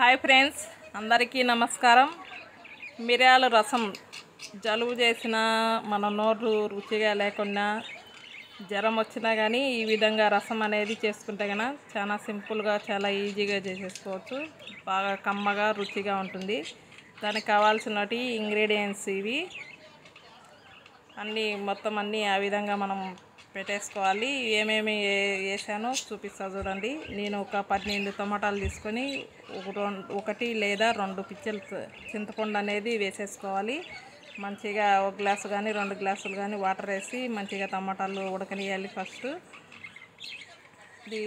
Hi friends, అందరికీ నమస్కారం. మిరియాల రసం జలుబు చేసిన, మన నోరు రుచిగా లేకుండా జ్వరం వచ్చినా కానీ ఈ విధంగా రసం అనేది చేసుకుంటే కన్నా చాలా సింపుల్గా, చాలా ఈజీగా చేసేసుకోవచ్చు. బాగా కమ్మగా, రుచిగా ఉంటుంది. దానికి కావాల్సినటి ఇంగ్రీడియంట్స్ ఇవి మొత్తం అన్నీ ఆ విధంగా మనం పెట్టేసుకోవాలి. ఏమేమి వేసానో చూపిస్తా చూడండి. నేను ఒక 12 టమాటాలు తీసుకొని ఒకటి లేదా 2 పిచ్చలు చింతపండు అనేది వేసేసుకోవాలి. మంచిగా 1 గ్లాసు కానీ 2 గ్లాసులు కానీ వాటర్ వేసి మంచిగా టమాటాలు ఉడకనియాలి. ఫస్ట్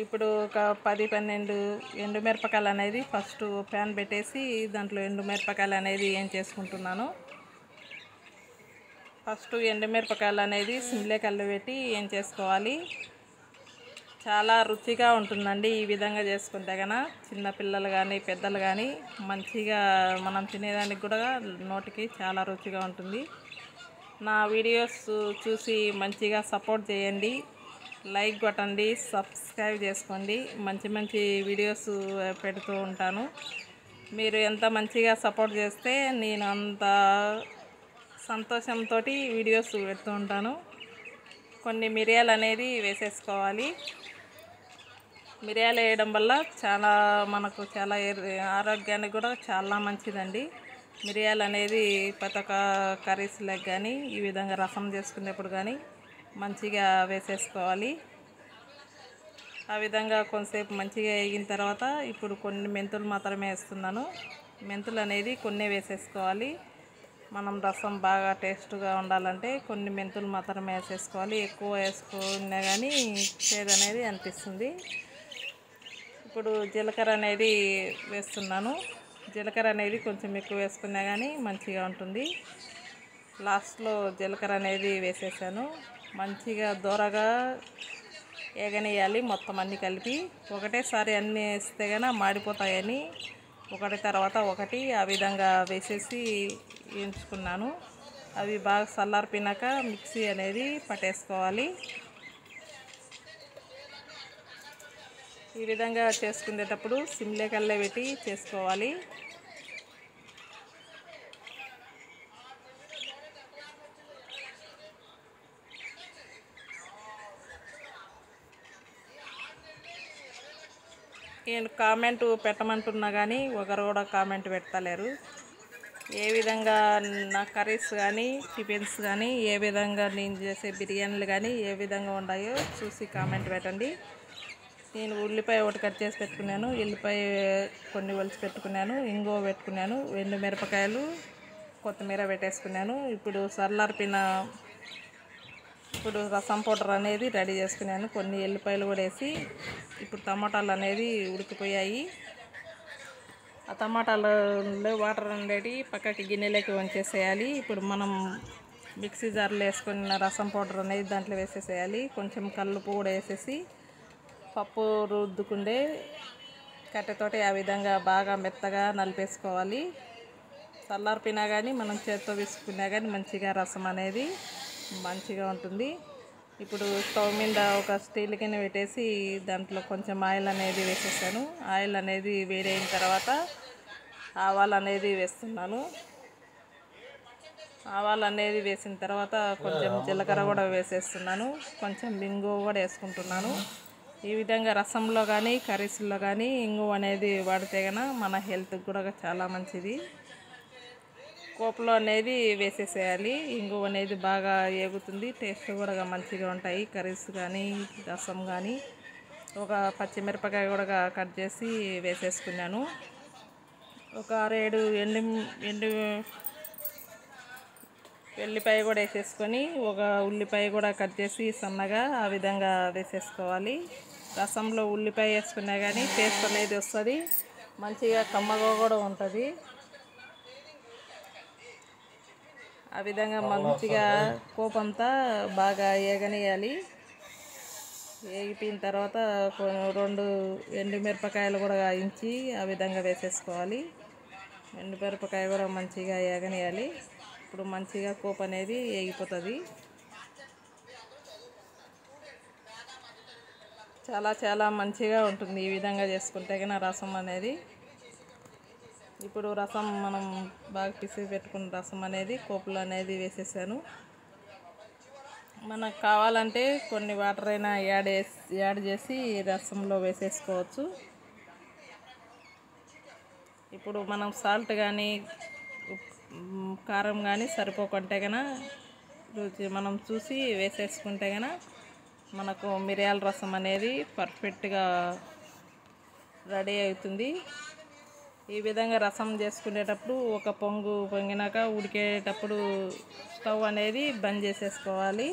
ఇప్పుడు ఒక 10-12 ఎండుమిరపకాయలు అనేది ఫస్ట్ ప్యాన్ పెట్టేసి దాంట్లో ఎండుమిరపకాయలు అనేది ఏం చేసుకుంటున్నాను. ఫస్ట్ ఎండుమిరపకాయలు అనేది సిమ్లే కళ్ళు పెట్టి ఏం చేసుకోవాలి. చాలా రుచిగా ఉంటుందండి ఈ విధంగా చేసుకుంటే కన్నా. చిన్నపిల్లలు కానీ పెద్దలు కానీ మంచిగా మనం తినేదానికి కూడా నోటికి చాలా రుచిగా ఉంటుంది. నా వీడియోస్ చూసి మంచిగా సపోర్ట్ చేయండి, లైక్ కొట్టండి, సబ్స్క్రైబ్ చేసుకోండి. మంచి మంచి వీడియోస్ పెడుతూ ఉంటాను. మీరు ఎంత మంచిగా సపోర్ట్ చేస్తే నేను అంత సంతోషంతో వీడియోస్ పెడుతూ ఉంటాను. కొన్ని మిరియాలు అనేది వేసేసుకోవాలి. మిరియాలు వేయడం వల్ల మనకు చాలా ఆరోగ్యానికి కూడా చాలా మంచిదండి. మిరియాలు అనేది ప్రతి ఒక్క కర్రీస్లకు కానీ ఈ విధంగా రసం చేసుకునేప్పుడు కానీ మంచిగా వేసేసుకోవాలి. ఆ విధంగా కొంతసేపు మంచిగా వేగిన తర్వాత ఇప్పుడు కొన్ని మెంతులు మాత్రమే వేస్తున్నాను. మెంతులు అనేది కొన్ని వేసేసుకోవాలి. మనం రసం బాగా టేస్ట్గా ఉండాలంటే కొన్ని మెంతులు మాత్రమే వేసేసుకోవాలి. ఎక్కువ వేసుకున్నా కానీ చేదు అనేది అనిపిస్తుంది. ఇప్పుడు జీలకర్ర అనేది వేస్తున్నాను. జీలకర్ర అనేది కొంచెం ఎక్కువ వేసుకున్నా కానీ మంచిగా ఉంటుంది. లాస్ట్లో జీలకర్ర అనేది వేసేసాను. మంచిగా దూరగా ఏగనియాలి మొత్తం అన్నీ కలిపి. ఒకటేసారి అన్నీ వేస్తే కానీ మాడిపోతాయని ఒకటి తర్వాత ఒకటి ఆ విధంగా వేసేసి వేయించుకున్నాను. అవి బాగా చల్లారిపోయినాక మిక్సీ అనేది పట్టేసుకోవాలి. ఈ విధంగా చేసుకునేటప్పుడు సిమ్లే కల్లే పెట్టి చేసుకోవాలి. నేను కామెంట్ పెట్టమంటున్నా కానీ ఒకరు కూడా కామెంట్ పెట్టలేరు. ఏ విధంగా నా కర్రీస్ కానీ టిఫిన్స్ కానీ ఏ విధంగా నేను చేసే బిర్యానీలు కానీ ఏ విధంగా ఉన్నాయో చూసి కామెంట్ పెట్టండి. నేను ఉల్లిపాయ ఒకటి కట్ చేసి పెట్టుకున్నాను, ఎల్లిపాయ కొన్ని ఒలిచి పెట్టుకున్నాను, ఇంగువ పెట్టుకున్నాను, ఎండుమిరపకాయలు, కొత్తిమీర పెట్టేసుకున్నాను. ఇప్పుడు రసం పౌడర్ అనేది రెడీ చేసుకున్నాను. కొన్ని ఎల్లిపాయలు కూడా వేసి ఇప్పుడు టమాటాలు అనేది ఉడికిపోయాయి. ఆ టమాటాలలో వాటర్ అనేది పక్కకి గిన్నెలోకి వంచేసేయాలి. ఇప్పుడు మనం మిక్సీ జార్లో వేసుకున్న రసం పౌడర్ అనేది దాంట్లో వేసేసేయాలి. కొంచెం కల్లుపు కూడా వేసేసి పప్పు రుద్దుకుండే కట్టెతోటి ఆ విధంగా బాగా మెత్తగా నలిపేసుకోవాలి. చల్లారిపోయినా కానీ మనం చేత్తో విసుకున్నా కానీ మంచిగా రసం అనేది మంచిగా ఉంటుంది. ఇప్పుడు స్టవ్ మీద ఒక స్టీల్ గిన్నె పెట్టేసి దాంట్లో కొంచెం ఆయిల్ అనేది వేసేసాను. ఆయిల్ అనేది వేడైన తర్వాత ఆవాలు అనేది వేస్తున్నాను. ఆవాలు అనేది వేసిన తర్వాత కొంచెం జీలకర్ర కూడా వేసేస్తున్నాను. కొంచెం ఇంగువ కూడా వేసుకుంటున్నాను. ఈ విధంగా రసంలో కానీ కర్రీస్లో కానీ ఇంగువ అనేది వాడితే కనుక మన హెల్త్కి కూడా చాలా మంచిది. కోపులో అనేది వేసేసేయాలి. ఇంగువ అనేది బాగా ఏగుతుంది, టేస్ట్ కూడా మంచిగా ఉంటాయి కర్రీస్ కానీ రసం కానీ. ఒక పచ్చిమిరపకాయ కూడా కట్ చేసి వేసేసుకున్నాను. ఒక 6-7 ఎండు వెల్లిపాయ కూడా వేసేసుకొని ఒక ఉల్లిపాయ కూడా కట్ చేసి సన్నగా ఆ విధంగా వేసేసుకోవాలి. రసంలో ఉల్లిపాయ వేసుకున్నా కానీ టేస్ట్ అనేది వస్తుంది, మంచిగా కమ్మగా కూడా ఉంటుంది. ఆ విధంగా మంచిగా కోపంతా బాగా ఏగనియాలి. వేగిపోయిన తర్వాత 2 ఎండుమిరపకాయలు కూడా వేయించి ఆ విధంగా వేసేసుకోవాలి. ఎండుమిరపకాయ కూడా మంచిగా ఏగనియాలి. ఇప్పుడు మంచిగా కోపం అనేది వేగిపోతుంది. చాలా చాలా మంచిగా ఉంటుంది ఈ విధంగా చేసుకుంటే కన్నా రసం అనేది. ఇప్పుడు రసం మనం బాగా పిసికి పెట్టుకున్న రసం అనేది పోపులో అనేది వేసేసాను. మనకు కావాలంటే కొన్ని వాటర్ అయినా యాడ్ చేసి రసంలో వేసేసుకోవచ్చు. ఇప్పుడు మనం సాల్ట్ కానీ కారం కానీ సరిపోకుంటే కనుక రుచి మనం చూసి వేసేసుకుంటే కనుక మనకు మిరియాల రసం అనేది పర్ఫెక్ట్గా రెడీ అవుతుంది. ఈ విధంగా రసం చేసుకునేటప్పుడు ఒక పొంగినాక ఉడికేటప్పుడు స్టవ్ అనేది బంద్ చేసేసుకోవాలి.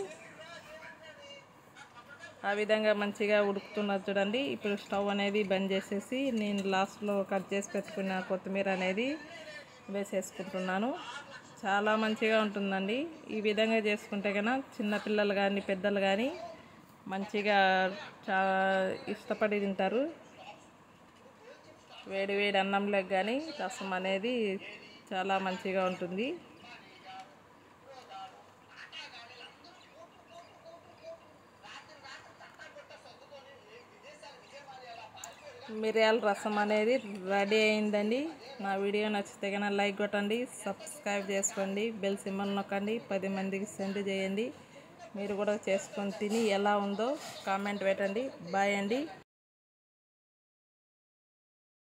ఆ విధంగా మంచిగా ఉడుకుతున్నది చూడండి. ఇప్పుడు స్టవ్ అనేది బంద్ చేసేసి నేను లాస్ట్లో కట్ చేసి పెట్టుకున్న కొత్తిమీర అనేది వేసేసుకుంటున్నాను. చాలా మంచిగా ఉంటుందండి. ఈ విధంగా చేసుకుంటే కనుక చిన్నపిల్లలు కానీ పెద్దలు కానీ మంచిగా చాలా ఇష్టపడి తింటారు. వేడి వేడి అన్నంలోకి కానీ రసం అనేది చాలా మంచిగా ఉంటుంది. మిరియాల రసం అనేది రెడీ అయిందండి. నా వీడియో నచ్చితే కనుక లైక్ కొట్టండి, సబ్స్క్రైబ్ చేసుకోండి, బెల్ సింబల్ నొక్కండి, 10 మందికి సెండ్ చేయండి. మీరు కూడా చేసుకొని తిని ఎలా ఉందో కామెంట్ పెట్టండి. బాయ్ అండి.